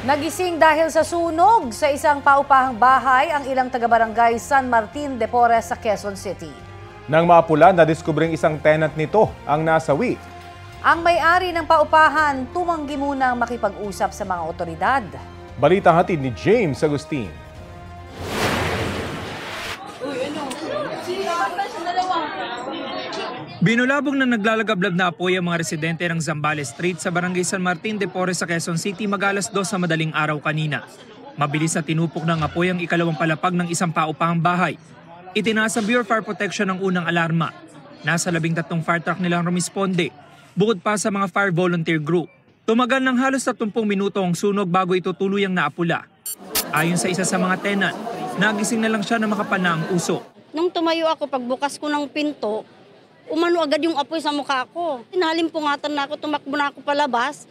Nagising dahil sa sunog sa isang paupahang bahay ang ilang taga-barangay San Martin de Porres sa Quezon City. Nang mapula, nadiskubreng isang tenant nito ang nasawi. Ang may-ari ng paupahan tumanggi munang makipag-usap sa mga otoridad. Balitang hatid ni James Agustin. Binulabog na naglalagablab na apoy ang mga residente ng Zambales Street sa barangay San Martin de Porres sa Quezon City mag-alas 2 sa madaling araw kanina. Mabilis na tinupok ng apoy ang ikalawang palapag ng isang paupahang bahay. Itinaas ang Bureau of Fire Protection ang unang alarma. Nasa 13 fire truck nilang rumisponde, bukod pa sa mga fire volunteer group. Tumagal ng halos 30 minuto ang sunog bago ito tuluyang naapula. Ayon sa isa sa mga tenant, nagising na lang siya na makapal na ang usok. Nung tumayo ako, pagbukas ko ng pinto, umano agad yung apoy sa mukha ko. Tinalimpungatan na ako, tumakbo na ako palabas.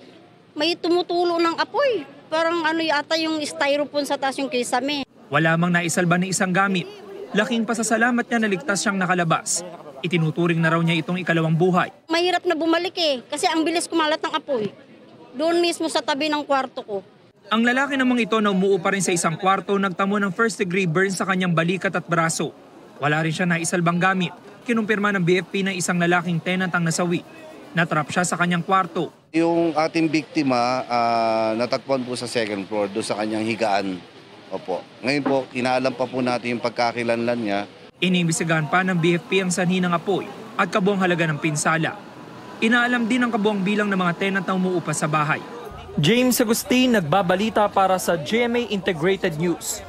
May tumutulo ng apoy. Parang yata yung styrofoam sa taas yung kisame. Wala mang naisalba ng isang gamit. Laking pasasalamat niya na ligtas siyang nakalabas. Itinuturing na raw niya itong ikalawang buhay. Mahirap na bumalik kasi ang bilis kumalat ng apoy. Doon mismo sa tabi ng kwarto ko. Ang lalaki namang ito na umuo pa rin sa isang kwarto nagtamo ng first-degree burn sa kanyang balikat at braso. Wala rin siya naisalbang gamit. Kinumpirma ng BFP na isang lalaking tenant ang nasawi. Natrap siya sa kanyang kwarto. Yung ating biktima, natagpuan po sa second floor, doon sa kanyang higaan. Opo. Ngayon po, inaalam pa po natin yung pagkakilanlan niya. Iniimbestigahan pa ng BFP ang sanhi ng apoy at kabuang halaga ng pinsala. Inaalam din ang kabuang bilang ng mga tenant na umuupa sa bahay. James Agustin, nagbabalita para sa GMA Integrated News.